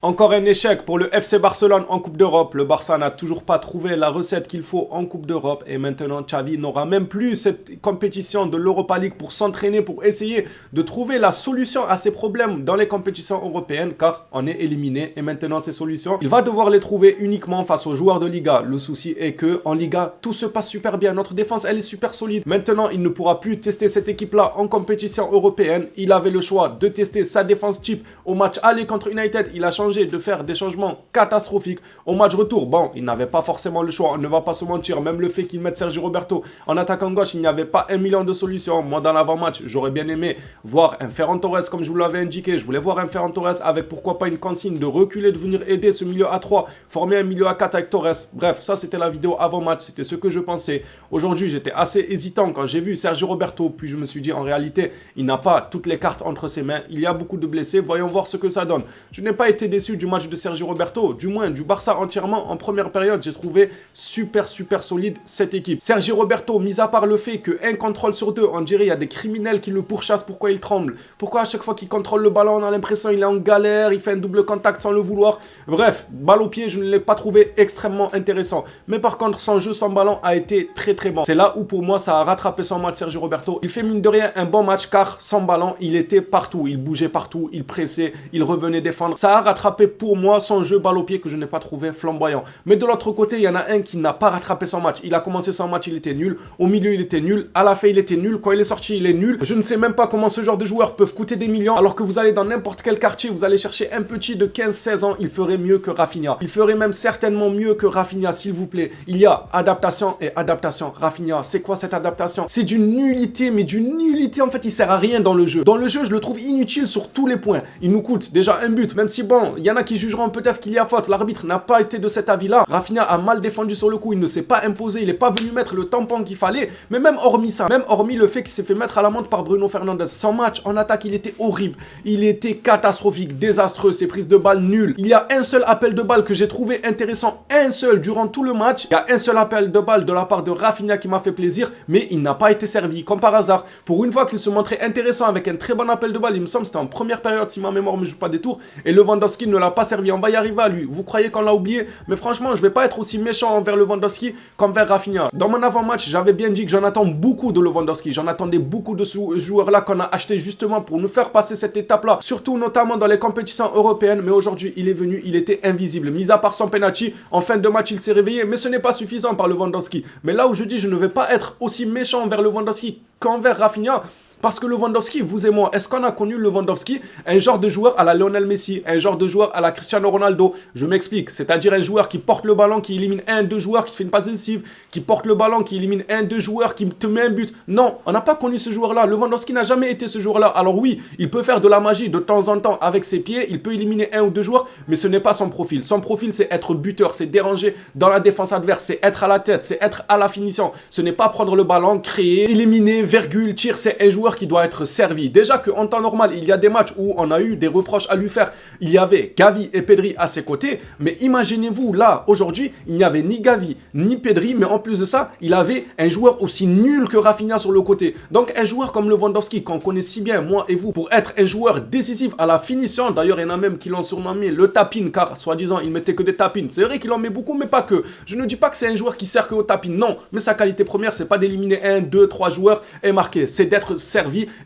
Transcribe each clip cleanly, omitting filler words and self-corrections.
Encore un échec pour le FC Barcelone en Coupe d'Europe. Le Barça n'a toujours pas trouvé la recette qu'il faut en Coupe d'Europe. Et maintenant, Xavi n'aura même plus cette compétition de l'Europa League pour s'entraîner, pour essayer de trouver la solution à ses problèmes dans les compétitions européennes, car on est éliminé. Et maintenant, ces solutions, il va devoir les trouver uniquement face aux joueurs de Liga. Le souci est que en Liga, tout se passe super bien. Notre défense, elle est super solide. Maintenant, il ne pourra plus tester cette équipe-là en compétition européenne. Il avait le choix de tester sa défense type au match aller contre United. Il a changé de faire des changements catastrophiques au match retour. Bon, il n'avait pas forcément le choix, on ne va pas se mentir. Même le fait qu'il mette Sergi Roberto en attaquant gauche, il n'y avait pas 1 million de solutions. Moi, dans l'avant-match, j'aurais bien aimé voir un Ferran Torres, comme je vous l'avais indiqué. Je voulais voir un Ferran Torres avec pourquoi pas une consigne de reculer, de venir aider ce milieu à 3, former un milieu à 4 avec Torres. Bref, ça c'était la vidéo avant-match, c'était ce que je pensais. Aujourd'hui, j'étais assez hésitant quand j'ai vu Sergi Roberto, puis je me suis dit en réalité, il n'a pas toutes les cartes entre ses mains. Il y a beaucoup de blessés, voyons voir ce que ça donne. Je n'ai pas été déçu du match de Sergi Roberto, du moins du Barça entièrement en première période. J'ai trouvé super solide cette équipe. Sergi Roberto, mis à part le fait qu'un contrôle sur deux, on dirait il y a des criminels qui le pourchassent. Pourquoi il tremble? Pourquoi à chaque fois qu'il contrôle le ballon, on a l'impression qu'il est en galère, il fait un double contact sans le vouloir. Bref, balle au pied, je ne l'ai pas trouvé extrêmement intéressant. Mais par contre, son jeu sans ballon a été très bon. C'est là où pour moi ça a rattrapé son match Sergi Roberto. Il fait mine de rien un bon match car sans ballon, il était partout. Il bougeait partout, il pressait, il revenait défendre. Ça a rattrapé pour moi son jeu balle au pied que je n'ai pas trouvé flamboyant. Mais de l'autre côté, il y en a un qui n'a pas rattrapé son match. Il a commencé son match, il était nul. Au milieu, il était nul. À la fin, il était nul. Quand il est sorti, il est nul. Je ne sais même pas comment ce genre de joueurs peuvent coûter des millions alors que vous allez dans n'importe quel quartier, vous allez chercher un petit de 15-16 ans, il ferait mieux que Rafinha. Il ferait même certainement mieux que Rafinha, s'il vous plaît. Il y a adaptation et adaptation. Rafinha, c'est quoi cette adaptation? C'est d'une nullité, mais d'une nullité. En fait, il sert à rien dans le jeu. Dans le jeu, je le trouve inutile sur tous les points. Il nous coûte déjà un but, même si bon, il y en a qui jugeront peut-être qu'il y a faute. L'arbitre n'a pas été de cet avis-là. Rafinha a mal défendu sur le coup. Il ne s'est pas imposé. Il n'est pas venu mettre le tampon qu'il fallait. Mais même hormis ça, même hormis le fait qu'il s'est fait mettre à l'amende par Bruno Fernandes, son match en attaque, il était horrible. Il était catastrophique, désastreux. Ses prises de balles nulles. Il y a un seul appel de balle que j'ai trouvé intéressant. Un seul durant tout le match. Il y a un seul appel de balle de la part de Rafinha qui m'a fait plaisir. Mais il n'a pas été servi. Comme par hasard. Pour une fois qu'il se montrait intéressant avec un très bon appel de balle, il me semble c'était en première période si ma mémoire ne me joue pas des tours. Et Lewandowski ne l'a pas servi. On va y arriver à lui. Vous croyez qu'on l'a oublié? Mais franchement, je vais pas être aussi méchant envers Lewandowski qu'envers Rafinha. Dans mon avant-match, j'avais bien dit que j'en attends beaucoup de Lewandowski. J'en attendais beaucoup de ce joueur-là qu'on a acheté justement pour nous faire passer cette étape-là. Surtout notamment dans les compétitions européennes. Mais aujourd'hui, il est venu, il était invisible. Mis à part son penalty, en fin de match, il s'est réveillé. Mais ce n'est pas suffisant par Lewandowski. Mais là où je dis, je ne vais pas être aussi méchant envers Lewandowski qu'envers Rafinha. Parce que Lewandowski, vous et moi, est-ce qu'on a connu Lewandowski un genre de joueur à la Lionel Messi, un genre de joueur à la Cristiano Ronaldo? Je m'explique, c'est-à-dire un joueur qui porte le ballon, qui élimine un, deux joueurs, qui fait une passe décisive, qui porte le ballon, qui élimine un, deux joueurs, qui te met un but. Non, on n'a pas connu ce joueur-là. Lewandowski n'a jamais été ce joueur-là. Alors oui, il peut faire de la magie de temps en temps avec ses pieds, il peut éliminer un ou deux joueurs, mais ce n'est pas son profil. Son profil, c'est être buteur, c'est déranger dans la défense adverse, c'est être à la tête, c'est être à la finition. Ce n'est pas prendre le ballon, créer, éliminer, virgule, tir, c'est un joueur qui doit être servi. Déjà qu'en temps normal, il y a des matchs où on a eu des reproches à lui faire. Il y avait Gavi et Pedri à ses côtés. Mais imaginez-vous, là, aujourd'hui, il n'y avait ni Gavi, ni Pedri. Mais en plus de ça, il avait un joueur aussi nul que Rafinha sur le côté. Donc, un joueur comme Lewandowski, qu'on connaît si bien, moi et vous, pour être un joueur décisif à la finition. D'ailleurs, il y en a même qui l'ont surnommé le tapine, car, soi-disant, il mettait que des tapines. C'est vrai qu'il en met beaucoup, mais pas que. Je ne dis pas que c'est un joueur qui sert que aux tapines. Non, mais sa qualité première, c'est pas d'éliminer 1, 2, 3 joueurs et marquer. C'est d'être servi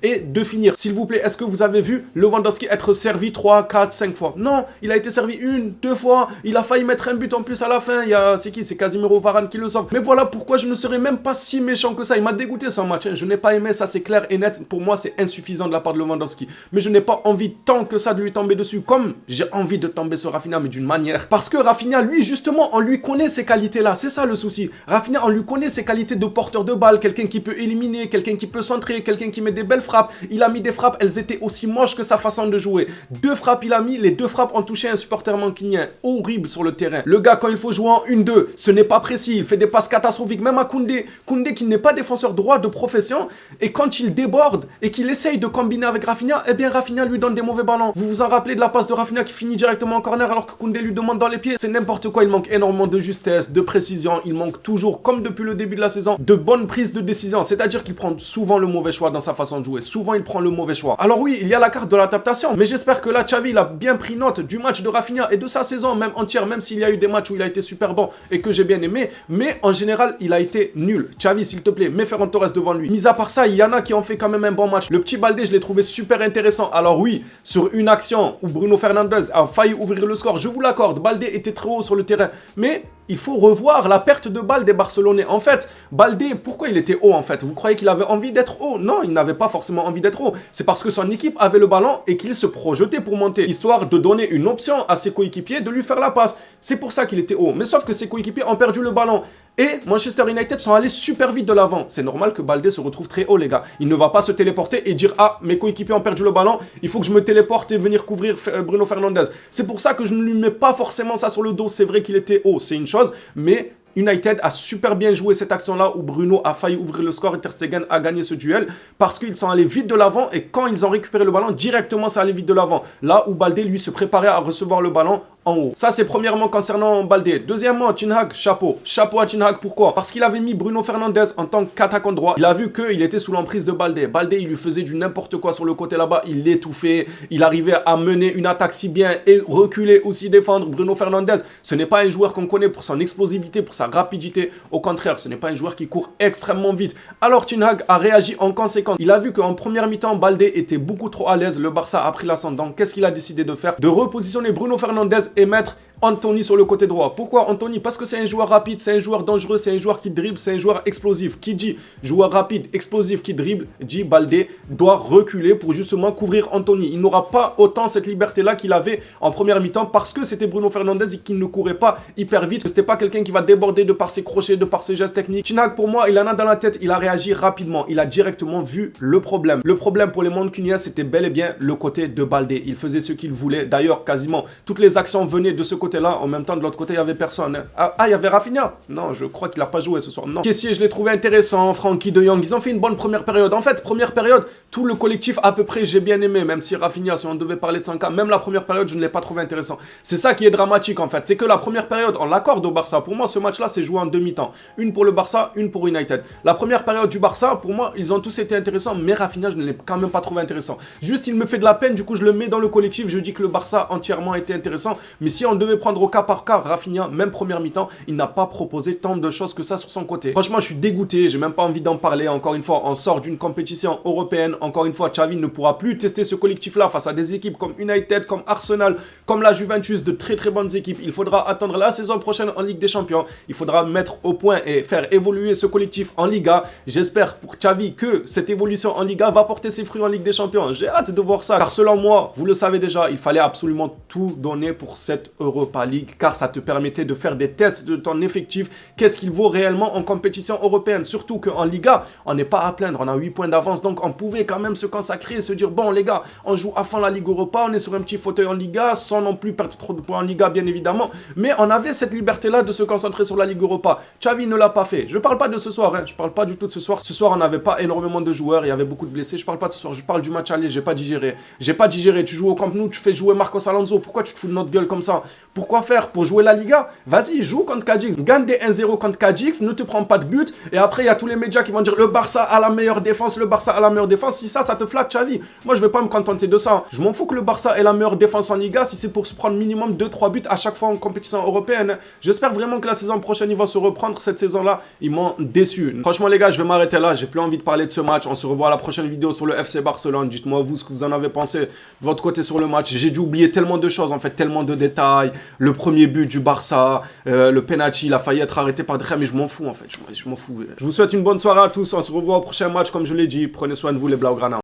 et de finir. S'il vous plaît, est-ce que vous avez vu Lewandowski être servi 3, 4, 5 fois? Non, il a été servi 1, 2 fois. Il a failli mettre un but en plus à la fin. C'est qui? C'est Casemiro Varane qui le sauve. Mais voilà pourquoi je ne serais même pas si méchant que ça. Il m'a dégoûté son match. Je n'ai pas aimé, ça c'est clair et net. Pour moi, c'est insuffisant de la part de Lewandowski. Mais je n'ai pas envie tant que ça de lui tomber dessus. Comme j'ai envie de tomber sur Rafinha, mais d'une manière. Parce que Rafinha, lui, justement, on lui connaît ces qualités-là. C'est ça le souci. Rafinha, on lui connaît ses qualités de porteur de balle. Quelqu'un qui peut éliminer, quelqu'un qui peut centrer, quelqu'un qui met des belles frappes. Il a mis des frappes, elles étaient aussi moches que sa façon de jouer. 2 frappes il a mis, les 2 frappes ont touché un supporter mancunien. Horrible sur le terrain. Le gars, quand il faut jouer en 1-2, ce n'est pas précis, il fait des passes catastrophiques. Même à Koundé qui n'est pas défenseur droit de profession, et quand il déborde et qu'il essaye de combiner avec Rafinha, eh bien Rafinha lui donne des mauvais ballons. Vous vous en rappelez de la passe de Rafinha qui finit directement en corner alors que Koundé lui demande dans les pieds? C'est n'importe quoi, il manque énormément de justesse, de précision, il manque toujours, comme depuis le début de la saison, de bonnes prises de décision. C'est-à-dire qu'il prend souvent le mauvais choix dans sa sa façon de jouer. Souvent, il prend le mauvais choix. Alors oui, il y a la carte de l'adaptation, mais j'espère que là, Xavi, il a bien pris note du match de Rafinha et de sa saison même entière, même s'il y a eu des matchs où il a été super bon et que j'ai bien aimé, mais en général, il a été nul. Xavi, s'il te plaît, mets Ferran Torres devant lui. Mis à part ça, il y en a qui ont fait quand même un bon match. Le petit Baldé, je l'ai trouvé super intéressant. Alors oui, sur une action où Bruno Fernandes a failli ouvrir le score, je vous l'accorde, Baldé était très haut sur le terrain, mais il faut revoir la perte de balle des Barcelonais. En fait, Baldé, pourquoi il était haut en fait? Vous croyez qu'il avait envie d'être haut? Non, il n'avait pas forcément envie d'être haut. C'est parce que son équipe avait le ballon et qu'il se projetait pour monter, histoire de donner une option à ses coéquipiers de lui faire la passe. C'est pour ça qu'il était haut. Mais sauf que ses coéquipiers ont perdu le ballon. Et Manchester United sont allés super vite de l'avant. C'est normal que Baldé se retrouve très haut, les gars. Il ne va pas se téléporter et dire « Ah, mes coéquipiers ont perdu le ballon, il faut que je me téléporte et venir couvrir Bruno Fernandes. » C'est pour ça que je ne lui mets pas forcément ça sur le dos. C'est vrai qu'il était haut, c'est une chose, mais United a super bien joué cette action-là où Bruno a failli ouvrir le score et Ter Stegen a gagné ce duel parce qu'ils sont allés vite de l'avant et quand ils ont récupéré le ballon, directement ça allait vite de l'avant. Là où Baldé, lui, se préparait à recevoir le ballon en haut. Ça, c'est premièrement concernant Baldé. Deuxièmement, Ten Hag, chapeau. Chapeau à Ten Hag, pourquoi? Parce qu'il avait mis Bruno Fernandes en tant qu'attaquant droit. Il a vu qu'il était sous l'emprise de Baldé. Baldé, il lui faisait du n'importe quoi sur le côté là-bas. Il l'étouffait. Il arrivait à mener une attaque si bien et reculer aussi défendre. Bruno Fernandes, ce n'est pas un joueur qu'on connaît pour son explosivité, pour sa rapidité. Au contraire, ce n'est pas un joueur qui court extrêmement vite. Alors Ten Hag a réagi en conséquence. Il a vu qu'en première mi-temps, Baldé était beaucoup trop à l'aise. Le Barça a pris l'ascendant. Qu'est-ce qu'il a décidé de faire? De repositionner Bruno Fernandes et mettre Anthony sur le côté droit. Pourquoi Anthony? Parce que c'est un joueur rapide, c'est un joueur dangereux, c'est un joueur qui dribble, c'est un joueur explosif. Qui dit joueur rapide, explosif, qui dribble, dit Baldé doit reculer pour justement couvrir Anthony. Il n'aura pas autant cette liberté-là qu'il avait en première mi-temps parce que c'était Bruno Fernandes et qu'il ne courait pas hyper vite. C'était pas quelqu'un qui va déborder de par ses crochets, de par ses gestes techniques. Ten Hag, pour moi, il en a dans la tête, il a réagi rapidement. Il a directement vu le problème. Le problème pour les Mancuniens, c'était bel et bien le côté de Baldé. Il faisait ce qu'il voulait. D'ailleurs, quasiment toutes les actions venaient de ce côté-là. En même temps, de l'autre côté, il n'y avait personne. Ah, il y avait Rafinha? Non, je crois qu'il n'a pas joué ce soir. Non. Kessié, je l'ai trouvé intéressant. Frankie de Jong, ils ont fait une bonne première période. En fait, première période, tout le collectif, à peu près, j'ai bien aimé. Même si Rafinha, si on devait parler de son cas, même la première période, je ne l'ai pas trouvé intéressant. C'est ça qui est dramatique, en fait. C'est que la première période, on l'accorde au Barça. Pour moi, ce match-là, c'est joué en demi-temps. Une pour le Barça, une pour United. La première période du Barça, pour moi, ils ont tous été intéressants. Mais Rafinha, je ne l'ai quand même pas trouvé intéressant. Juste, il me fait de la peine. Du coup, je le mets dans le collectif. Je dis que le Barça entièrement était intéressant. Mais si on devait prendre au cas par cas, Rafinha, même première mi-temps, il n'a pas proposé tant de choses que ça sur son côté. Franchement, je suis dégoûté, j'ai même pas envie d'en parler. Encore une fois, on sort d'une compétition européenne. Encore une fois, Xavi ne pourra plus tester ce collectif-là face à des équipes comme United, comme Arsenal, comme la Juventus, de très très bonnes équipes. Il faudra attendre la saison prochaine en Ligue des Champions. Il faudra mettre au point et faire évoluer ce collectif en Liga. J'espère pour Xavi que cette évolution en Liga va porter ses fruits en Ligue des Champions. J'ai hâte de voir ça. Car selon moi, vous le savez déjà, il fallait absolument tout donner pour cette Europa League. Car ça te permettait de faire des tests de ton effectif. Qu'est-ce qu'il vaut réellement en compétition européenne? Surtout qu'en Liga, on n'est pas à plaindre. On a 8 points d'avance. Donc, on pouvait quand même se consacrer et se dire, bon, les gars, on joue à fond la Ligue Europa. On est sur un petit fauteuil en Liga, sans non plus perdre trop de points en Liga, bien évidemment. Mais on avait cette liberté-là de se concentrer sur la Ligue Europa. Xavi ne l'a pas fait. Je ne parle pas de ce soir. Je ne parle pas du tout de ce soir. Ce soir, on n'avait pas énormément de joueurs. Il y avait beaucoup de blessés. Je ne parle pas de ce soir. Je parle du match aller. J'ai pas digéré. J'ai pas digéré. Tu joues au Camp Nou, tu fais jouer Marcos Alonso. Pourquoi tu te fous de notre gueule comme ça? Pourquoi faire? Pour jouer la Liga? Vas-y, joue contre Cadix. Gagne des 1-0 contre Cadix, ne te prends pas de but. Et après, il y a tous les médias qui vont dire le Barça a la meilleure défense, le Barça a la meilleure défense. Si ça te flatte, Xavi. Moi, je vais pas me contenter de ça. Je m'en fous que le Barça ait la meilleure défense en Liga si c'est pour se prendre minimum 2-3 buts à chaque fois en compétition européenne. J'espère vraiment que la saison prochaine, ils vont se reprendre. Cette saison-là, ils m'ont déçu. Franchement, les gars, je vais m'arrêter là. J'ai plus envie de parler de ce match. On se revoit à la prochaine vidéo sur le FC Barcelone. Dites-moi, vous, ce que vous en avez pensé de votre côté sur le match. J'ai dû oublier tellement de choses, en fait, tellement de détails. Le premier but du Barça, le penalty, il a failli être arrêté par Drey, mais je m'en fous en fait, je m'en fous. Je vous souhaite une bonne soirée à tous, on se revoit au prochain match comme je l'ai dit, prenez soin de vous les Blaugrana.